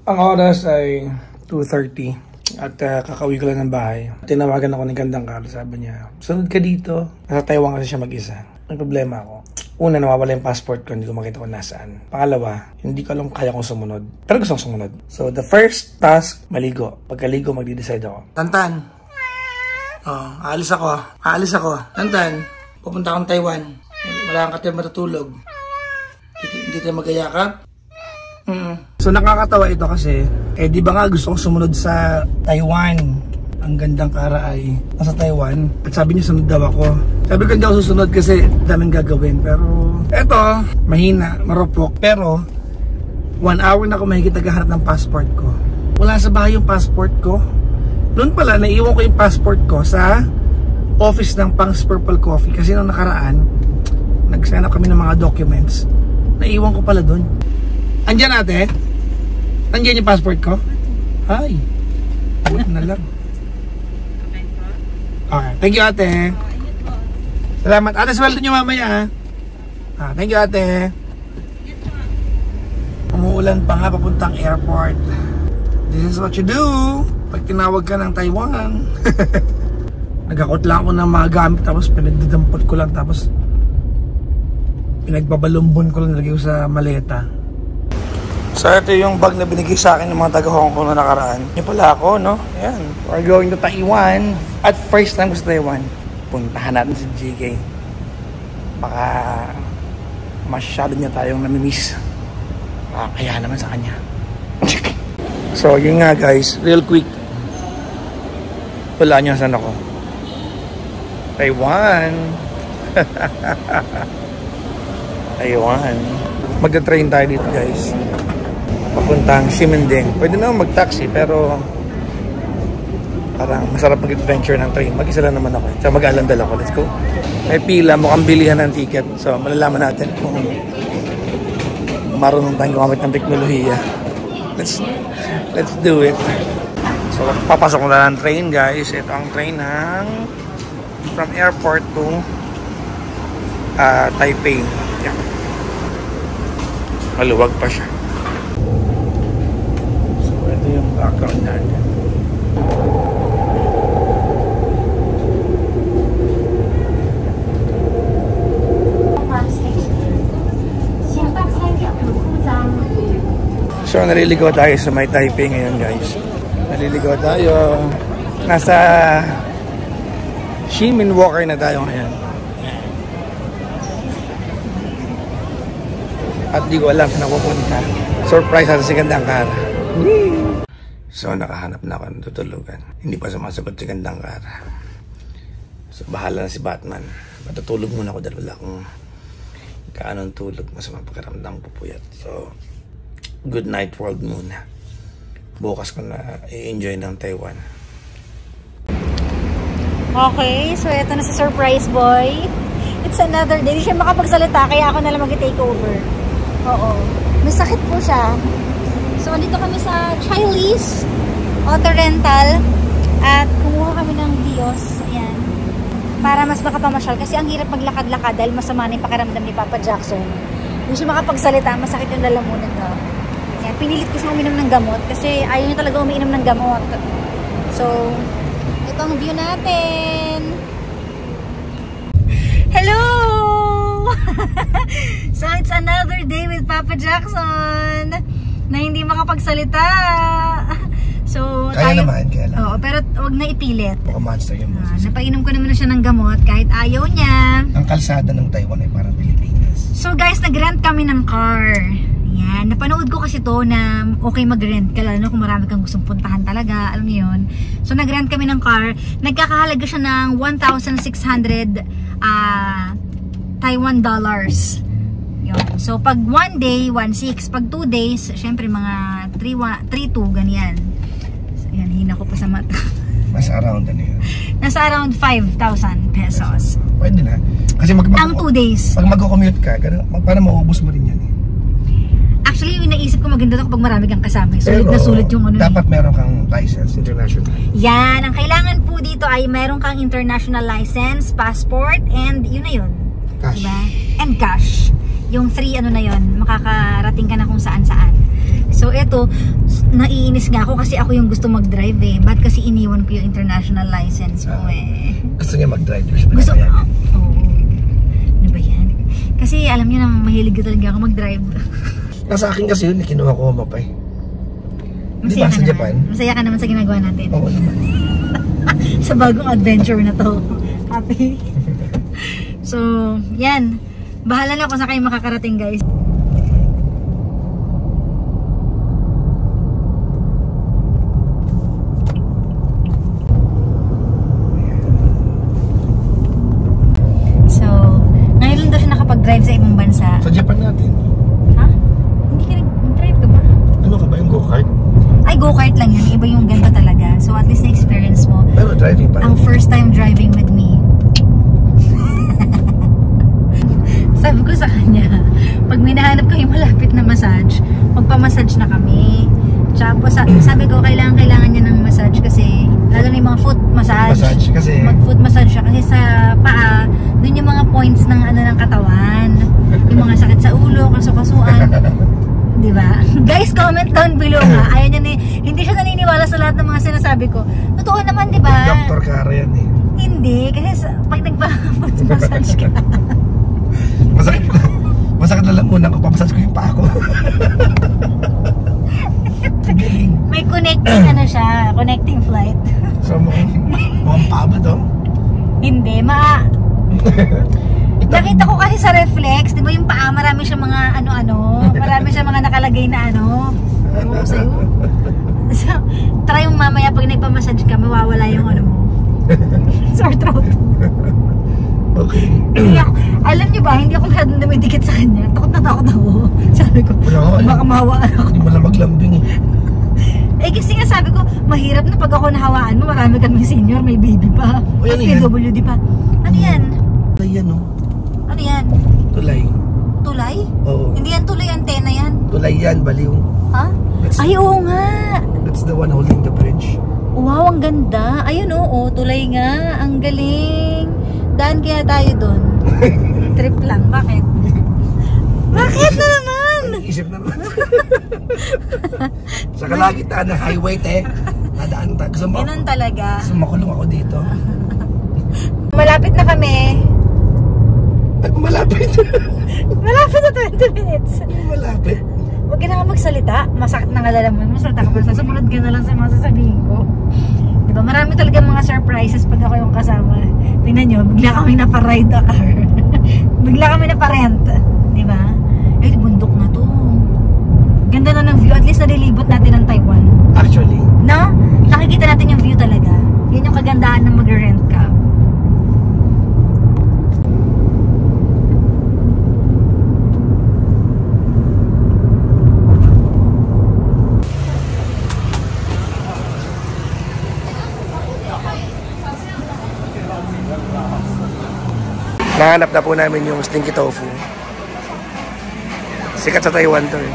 Ang oras ay 2:30 at kakauwi ko lang ng bahay. Tinawagan ako ni Gandang Carl, sabi niya, sunod ka dito. Nasa Taiwan kasi siya mag-isa. May problema ako. Una, nawawala yung passport ko, hindi ko makita kung nasaan. Pangalawa, hindi ko alam kaya kong sumunod. Pero gusto kong sumunod. So, the first task, maligo. Pagkaligo, magdi-decide ako. Tantan! Aalis ako. Tantan, pupunta akong Taiwan. Wala kang katira matutulog. Hindi tayo magayakap. So nakakatawa ito kasi, di ba nga gusto kong sumunod sa Taiwan. Ang Gandang Kara ay nasa Taiwan. At sabi niya sunod daw ako. Sabi ko hindi ako susunod kasi daming gagawin. Pero eto, mahina, marupok. Pero 1 hour na ako mahigit naghahanap ng passport ko. Wala sa bahay yung passport ko. Noon pala, naiwan ko yung passport ko sa office ng Pang's Purple Coffee. Kasi nung nakaraan, nag-sign up kami ng mga documents. Naiwan ko pala doon. Andiyan ate? Andiyan yung passport ko? Ay. Buti na lang. Okay. Thank you ate. Salamat. Ate, sweldo nyo mamaya ha. Thank you ate. Umuulan pa nga papuntang airport. This is what you do pag tinawag ka ng Taiwan. Nagakot lang ako ng mga gamit tapos pinagdidampot ko lang tapos pinagbabalumbon ko lang, nilagay ko sa maleta. So ito yung bag na binigay sa akin ng mga taga-Hong Kong na nakaraan. Yan pala ako, no? Ayan. We're going to Taiwan. At first time ko sa Taiwan. Puntahan natin si JK. Baka masyado niya tayong namimiss. Kaya naman sa kanya. So yun nga guys, real quick. Wala niyo saan ako. Taiwan. Taiwan. Magta-train tayo dito guys. Papuntang Ximending. Pwede naman mag-taxi pero parang masarap mag-adventure ng train. Mag-isa lang naman ako. So mag-alandal ako. Let's go. May pila. Mukhang bilihan ng ticket. So malalaman natin kung marunong tayong gumamit ng teknolohiya. Let's do it. So papasok na ng train guys. Ito ang train ng from airport to Taipei. Yeah. Maluwag pa siya. So ito yung background natin. So naliligaw tayo sa may Taipei ngayon guys. Naliligaw tayo. Nasa Xiamen Walker na tayo ngayon. At di ko alam saan ako pupunta. Surprise natin si Gandang Kara. So nakahanap na ako ng tutulugan. Hindi pa sumasagot si Gandang Kara. So bahala na si Batman. Matutulog muna ako dahil wala akong kaanong tulog. Masama pakiramdam pupuyat. So good night world muna. Bukas ko na i-enjoy ng Taiwan. Okay, so ito na si Surprise Boy. It's another day. Hindi siya makapagsalita kaya ako na lang mag-take over. Oo. May sakit po siya. So, andito kami sa Chinese Auto Rental at kumuha kami ng Vios. Ayan. Para mas makapamasyal. Kasi ang hirap maglakad-lakad dahil masama na yung pakiramdam ni Papa Jackson. Hindi siya makapagsalita. Masakit yung lalamunan ko. Ayan. Pinilit ko siya uminom ng gamot kasi ayaw niya talaga umiinom ng gamot. So, ito ang view natin. Hello! So, it's another day with Papa Jackson na hindi makapagsalita. So, kaya naman, kaya lang. Oo, pero huwag na ipilit. Monster yung napainom ko naman na siya ng gamot kahit ayaw niya. Ang kalsada ng Taiwan ay parang Pilipinas. So, guys, nag-rent kami ng car. Yan. Napanood ko kasi to na okay mag-rent ka, lalo na kung marami kang gustong puntahan talaga. Alam niyo yun. So, nag-rent kami ng car. Nagkakahalaga siya ng 1,600 Taiwan dollars. Yun. So, pag 1 day, 1,600. Pag 2 days, syempre mga 3,200, ganyan. So, yan, hina ko pa sa mata. Nasa around ano yun? Nasa around 5,000 pesos. Pwede na. Kasi ang 2 days. Pag mag-commute ka, paano maubos mo rin yan eh? Actually, yung naisip ko maganda to kapag marami kang kasama. Sulit na sulit yung ano. Dapat meron kang license, international. Yan. Ang kailangan po dito ay meron kang international license, passport, and yun na yun. Cash. Diba? And cash. Yung 3 ano na yun, makakarating ka na kung saan-saan. So, So eto, naiinis nga ako kasi ako yung gusto mag-drive eh. Ba't kasi iniwan ko yung international license ko eh. Gusto niya mag-drive. Gusto ko. Oo. Ano ba yan? Kasi alam niyo na mahilig talaga ako mag-drive. Nasa akin kasi yun, kinuha ko mapay. Di Masaya ba ka sa naman. Japan? Masaya ka naman sa ginagawa natin. Oo naman. Sa bagong adventure na to. Happy. So, yan. Bahala na kung saan kayo makakarating, guys. So, ngayon lang daw siya nakapag-drive sa ibang bansa. Sa Japan natin. Ha? Hindi ka nag-drive ka ba? Ano ka ba yung go-kart? Ay, go-kart lang yun. Iba yung ganda talaga. So, at least na-experience mo. Pero driving pa rin. Ang first time driving with me. Sabi ko sa kanya, pag may nahanap ko yung malapit na massage, magpa-massage na kami. Tapos sabi ko, kailangan niya ng massage kasi, lalo na yung mga foot massage. Kasi Mag-foot massage siya kasi sa paa, dun yung mga points ng ano ng katawan. Yung mga sakit sa ulo, kasukasuan. Diba? Guys, comment down below nga. Ayaw niya hindi siya naniniwala sa lahat ng mga sinasabi ko. Totoo naman, diba? Dr. Kara yan eh. Hindi, kasi pag nagpa-foot massage ka, Masakit na lang muna kung papasas ko yung paa ko. Galing. may connecting ano siya, connecting flight. So mukhang paa ba to? Hindi, nakita ko kasi sa reflex, di ba yung paa, marami siya mga ano-ano, marami siya mga nakalagay na ano. Oo, sa'yo. So, try yung mamaya pag nagpamassage ka, mawawala yung ano mo. Sore throat. Okay. Alam niyo ba, hindi ako masyadong dumidikit sa kanya. Takot na takot ako. Sabi ko, baka mahawaan ako. Hindi mo lang maglambing eh. Eh kasi nga sabi ko, mahirap na pag ako nahawaan mo, marami kaming senior, may baby pa. O, yan May PWD pa. Ano yan? Tulay yan oh. Ano yan? Tulay. Tulay? Oo. Hindi yan tulay, antena yan. Tulay yan, baliw. Ha? Ay, oo nga. That's the one holding the bridge. Wow, ang ganda. Ayun oo, tulay nga. Ang galing. Daan kaya tayo doon. Trip lang. Bakit? Bakit na naman? Isip na naman. Sa kalagitnaan ng highway, te. Nadaan tayo. Ganun talaga. Sumakulong ako dito. Malapit na kami. Ay, malapit. Malapit na 20 minutes. Malapit. Huwag ka na nga magsalita. Masakit na nga lalaman mo. Masalita ka pa. Sumunod ka na lang sa mga sasabihin ko. Diba? Marami talaga mga surprises pag ako yung kasama. Tingnan nyo, bigla kami naparide a car. Bigla kami naparent. Diba? Eh, bundok na to. Ganda na ng view. At least nalilibot natin ang Taiwan. Actually. No? Nakikita natin yung view talaga. Yan yung kagandahan ng mag-rent ka. Nahanap na po namin yung stinky tofu. Sikat sa Taiwan to eh.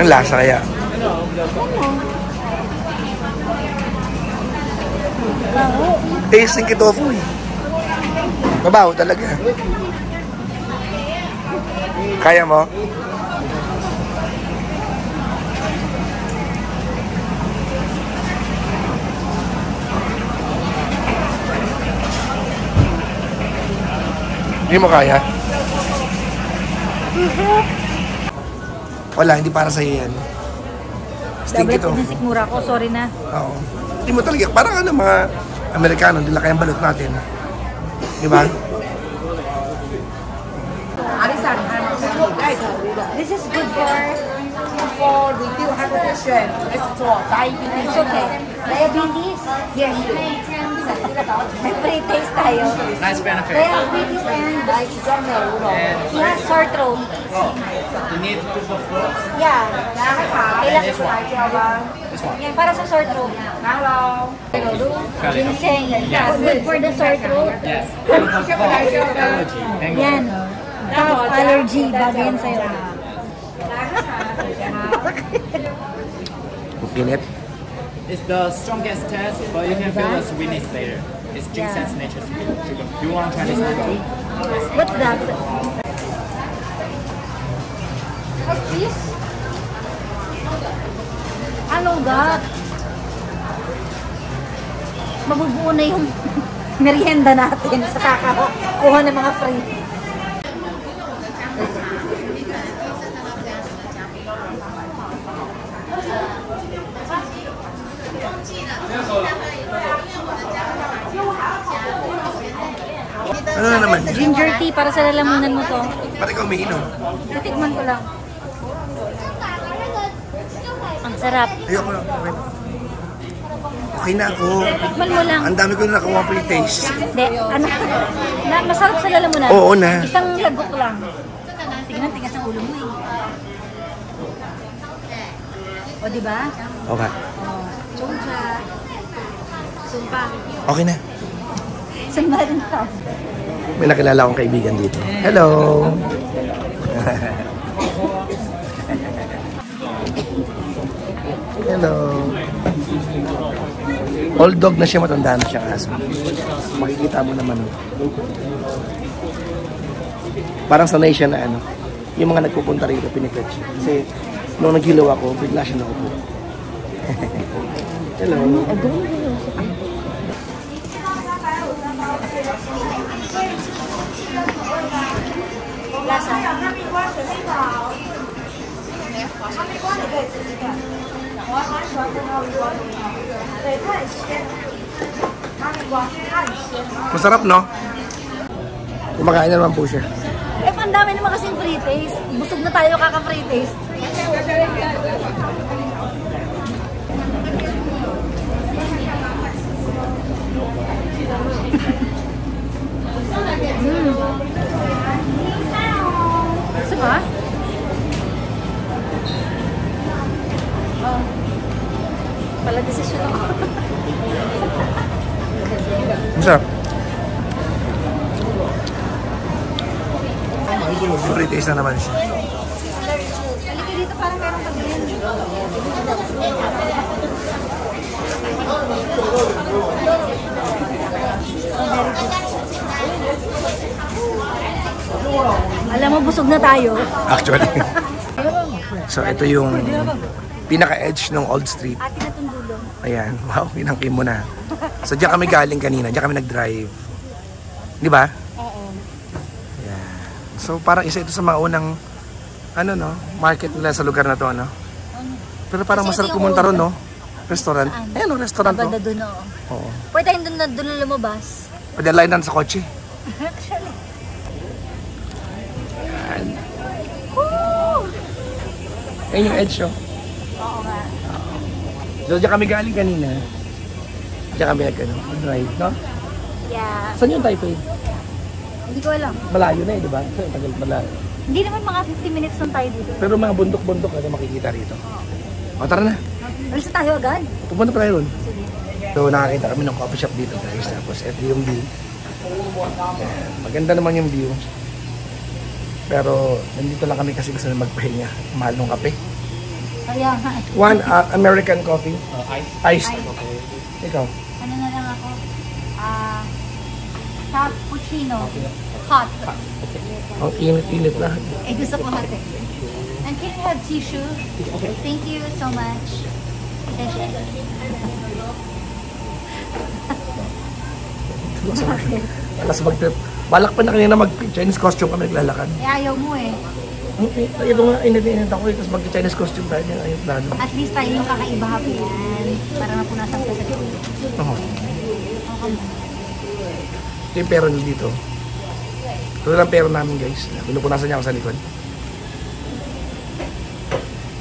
Ang lasa kaya? Stinky tofu eh. Mabaho talaga. Kaya mo? Hindi mo kaya? Wala, hindi para sa'yo yan. Stinky tofu. Double sikmura ko, sorry na. Oo. Hindi mo talaga, parang ano mga Amerikano, hindi lang kayang balot natin. Di ba? This is good for review hypertension. It's for diabetes. It's okay. Diabetes? Yes. May free taste tayo. Nice benefit. Diabetes and yeah, sore throat. You need proof of work. Yeah. This one. This one. Yan, para sa sore throat. Hello. Ginseng. Good for the sore throat. Yes. Allergy. Thank you. Yan. Cough allergy. Bagay yan sa'yo. Pinit. It's the strongest test, but you can feel the sweetness later. It's ginseng natural sugar. Do you want to try this one too? What's that? What's this? Ano that? Mabubuo na yung merienda natin sa kakakuha ng mga free. Ano na naman? Ginger tea para sa lalamunan mo to. Ba't ikaw umiinom? Titikman ko lang. Ang sarap. Ayoko na. Okay na ako. Tikman mo lang. Ang dami ko na nakuha pre-taste. Hindi, ano? Masarap sa lalamunan. Oo na. Isang lagok lang. Tignan, tigas ang ulo mo eh. O, diba? Okay. Chongcha. Sumpa. Okay na. Saan ba rin ka? May nakilala akong kaibigan dito. Hello! Hello! Old dog na siya, matanda na siya aso. Makikita mo naman. Parang sanay siya na ano. Yung mga nagpupunta rito, pinikot siya. Kasi nung naghilaw ako, bigla siya nakupo. Hello! Lasa. Masarap, no? Kumakain na naman po siya. Eh, ang dami naman kasing free taste. Busog na tayo kaka-free taste. Gusto ba? Oh. Pala desisyon ako. Masarap. Free taste na naman siya. Halika dito, parang meron pa din. Alam mo, busog na tayo. Actually. So, ito yung pinaka-edge ng Old Street. Atin na itong dulo. Ayan. Wow, pinangkin mo na. So, diyan kami galing kanina. Diyan kami nag-drive. Di ba? Oo. Yeah. So, parang isa ito sa mga unang ano, no? Market nila sa lugar na to, no? Pero parang Kasi masarap ito yung pumunta ron, old. no? Restaurant. Saan? Ayan, no? Restaurant, to. Banda doon, oo. Oo. Pwede tayong doon na lumabas. Pwede line sa kotse. Actually. Ayan. Ayan yung edge, oh. Oo nga. So, diyan kami galing kanina. Diyan kami nag-drive, no? Yeah. Saan yung Taipei? Hindi ko alam. Malayo na eh, di ba? So, tagal malayo. Hindi naman mga 15 minutes lang tayo dito. Pero mga bundok-bundok na makikita rito. O, tara na. Alis na tayo agad. Pupunta pa tayo ron. Sige. So, nakakita kami ng coffee shop dito, guys. Tapos, ito yung view. Ayan. Maganda naman yung view. Pero, nandito lang kami kasi gusto na magpahinga. Mahal ng kape. Kaya nga. One American coffee. Iced. Ice. Ikaw. Ano na lang ako? Cappuccino. Hot. Ang init-init na. Eh, gusto ko hot eh. And can you have tissue? Thank you so much. Alas mag-trip. Balak pa na kanina mag-Chinese costume kami naglalakad. Eh, ayaw mo eh. Ito nga, init-init ako eh. Tapos mag-Chinese costume tayo niya. Ayun, plano. At least tayo yung kakaiba happy yan. Para mapunasan ka sa gabi. Oo. Okay. Ito yung pera nyo dito. Ito lang pera namin, guys. Pinupunasan niya ako sa likod.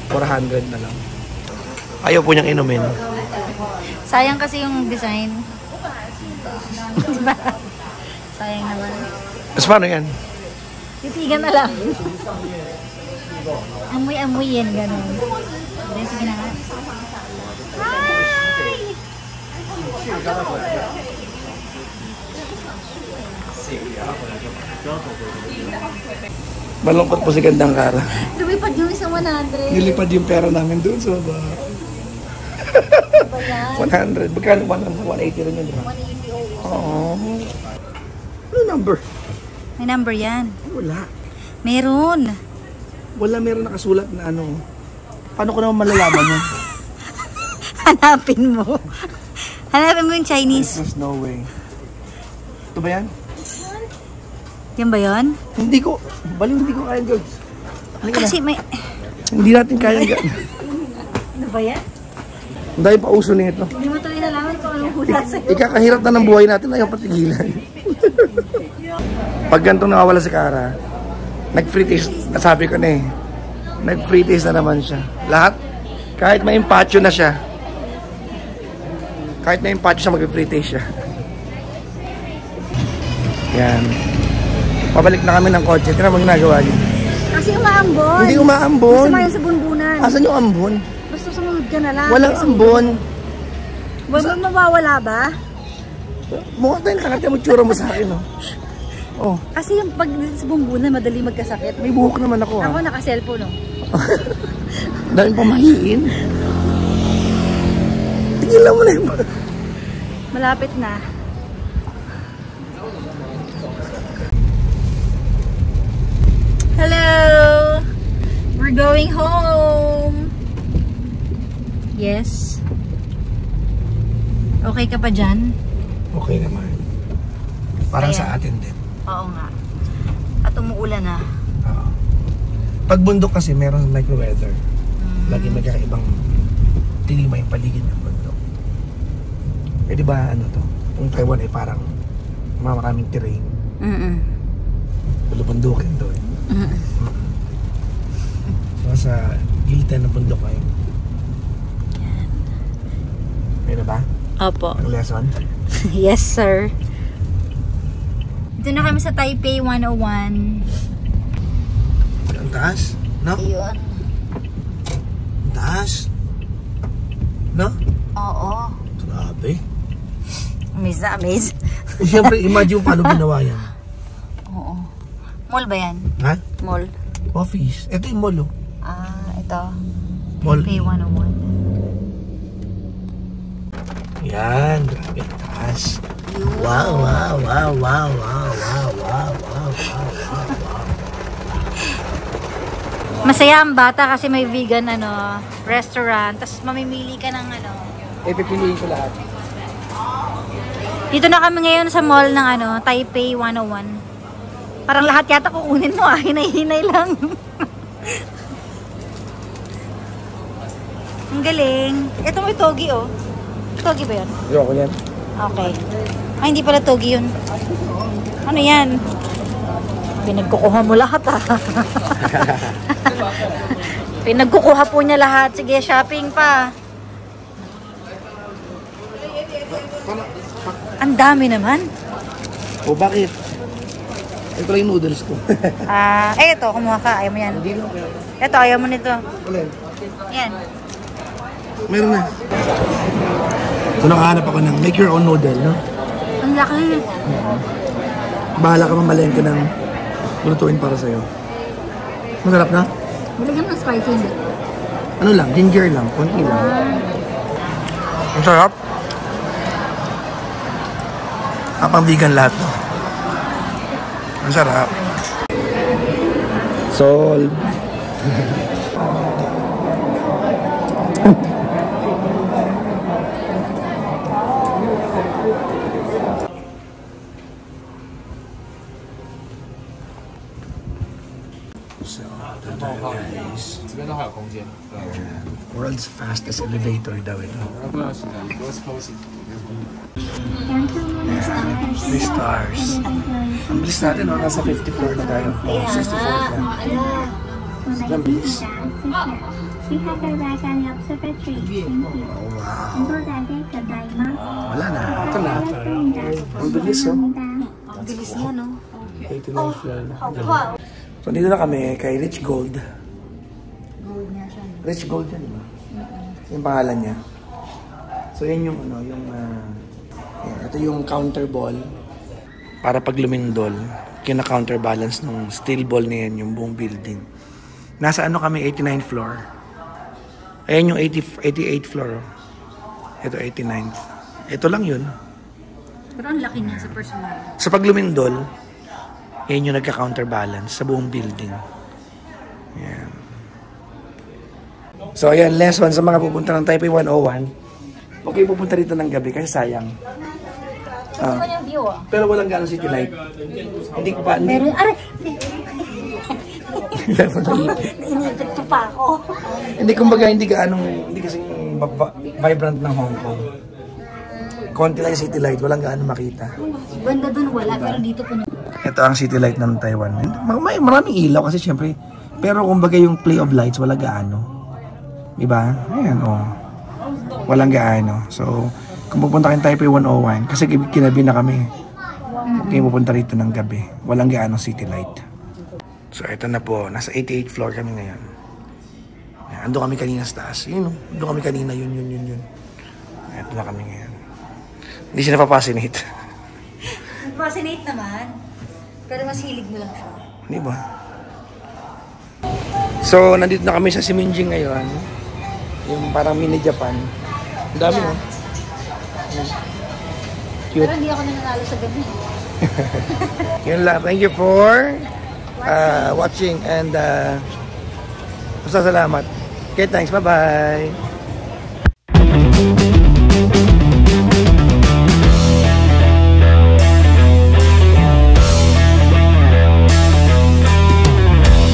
400 na lang. Ayaw po niyang inumin. Sayang kasi yung design. Diba? Sayang naman. Mas paano yan? Titigan na lang. Amoy-amoyin, gano'n. Then, sige na nga. Hi! Malungkot po si Gandang Kara. Lumipad yung isang 100. Nilipad yung pera namin doon sa baba. Ba yan? 100. Magkano 180 rin yun, di ba? 180 oo. Oo. Ano number? May number yan. Wala. Meron. Meron nakasulat na ano. Paano ko naman malalaman yun? Hanapin mo. Hanapin mo yung Chinese. There's no way. Ito ba yan? Yan ba yun? Hindi ko. Baliw, hindi ko kaya, George. Kasi may... Hindi natin kaya. Ano ba yan? Ang dahil pa uso nito. Hindi mo tuloy nalaman kung anong hula sa'yo. Ikakahirap na ng buhay natin, ayaw patigilan. Pag ganitong nawawala si Cara, nag-free taste, nasabi ko na eh. Nag-free taste na naman siya. Lahat, kahit may impatyo na siya. Kahit may impatyo siya, mag-free taste siya. Yan. Pabalik na kami ng kotse. Tignan mo ginagawa niyo. Kasi umaambon. Hindi umaambon. Gusto mo yun sa bunbunan. Asan yung ambon? Basta sumunod ka na lang. Walang ambon. Wala mo mawawala ba? Mukha tayong kakatya mo tsura mo sa akin, no? Oh. Kasi yung pag sa bunbunan, madali magkasakit. May buhok naman ako, ha? Ako naka-cellphone, no? Daming pamahiin. Tigilan mo na yun. Malapit na. Hello! We're going home! Yes? Okay ka pa dyan? Okay naman. Parang Ayan. sa atin din. Oo nga. At umuulan na. Oo. Pag bundok kasi meron micro-weather. Lagi may kakaibang tilima yung paligid ng bundok. Eh di ba ano to? Yung Taiwan ay parang maraming terrain. Bulubundukin to eh. So sa gilitan ng bundok ay may na ba? Opo. Ang lesson? Yes, sir. Dito na kami sa Taipei 101. Ang taas? No? Ayun. Ang taas? No? Oo. Grabe. Amaze na amaze. Eh, siyempre, imagine paano ginawa yan. Oo. Mall ba yan? Ha? Mall. Office. Ito yung mall, oh. Ah, ito. Mall. Taipei 101. Yan. Grabe ang taas. Wow, wow, wow, wow, wow, wow, wow, wow, wow, wow. Masaya ang bata kasi may vegan restaurant. Tapos mamimili ka ng Pipiliin ko lahat. Dito na kami ngayon sa mall ng Taipei 101. Parang lahat yata kukunin mo, hinay-hinay lang. Ang galing. Ito may togi, oh. Togi ba yun? Ayoko yan. Okay. Ay, hindi pala togi yun. Ano yan? Pinagkukuha mo lahat, ah. Pinagkukuha po niya lahat. Sige, shopping pa. Ang dami naman. O bakit? Ito lang yung noodles ko. Ito, kumuha ka. Ayaw mo yan. Hindi lang. Ito, ayaw mo nito. Alin? Yan. Meron na. So nakahanap ako ng make your own noodle, no? Ang laki. Bahala ka mamalengke ng lutuin para sa'yo. Masarap na? Malagyan ng spicy hindi. Ano lang, ginger lang, konti lang. Ang sarap. Pang vegan lahat to. Ang sarap. Sol. So, guys. World's fastest elevator daw ito. 3 stars. Ang bilis natin, no? Nasa 54 na tayo. 64 na. Ang bilis. We have arrived at the observatory. Thank you. Oh, wow. Wala na. Ito na. Ang bilis, oh. Ang bilis niya, no? 89 floor na. So, dito na kami kay Rich Gold. Gold nga siya. Rich Gold yan, di ba? Yung pangalan niya. So, yan yung ito yung counter ball. Para pag lumindol, kina-counterbalance ng steel ball na yan, yung buong building. Nasa kami, 89th floor. Ayan yung 88th floor. Ito, 89th. Ito lang yun. Pero ang laki niya sa personal. Sa pag lumindol, yan yung nagka-counterbalance sa buong building. Yan. So, ayan, lesson sa mga pupunta ng Taipei 101. Okay, pupunta rito ng gabi kasi sayang. Ano yung view ah? Pero walang gano'ng city light. Hindi ko pa... Meron, aray! Inipit ko pa ako. Hindi, kumbaga, hindi kasing vibrant ng Hong Kong. Konti lang yung city light, walang gaano makita. Banda dun wala, pero dito po. Ito ang city light ng Taiwan. Maraming ilaw kasi syempre. Pero kumbaga yung play of lights, walang gaano. Diba? Ayan, oh. Walang gaano. So, kung pupunta kayo Taipei 101, kasi kinabi na kami. Okay, pupunta rito ng gabi. Walang gaano city light. So, ito na po. Nasa 88th floor kami ngayon. Ando kami kanina sa taas. Yun, oh. Ando kami kanina. Yun. Ito na kami ngayon. Hindi siya napapascinate. Fascinate naman. Pero mas hilig mo lang siya. Di ba? So, nandito na kami sa Siminjing ngayon. Yung parang mini Japan. Ang dami, Yeah. oh. Cute. Pero hindi ako nananalo sa gabi. Yun lang. Thank you for watching and basta salamat. Okay, thanks. Bye-bye.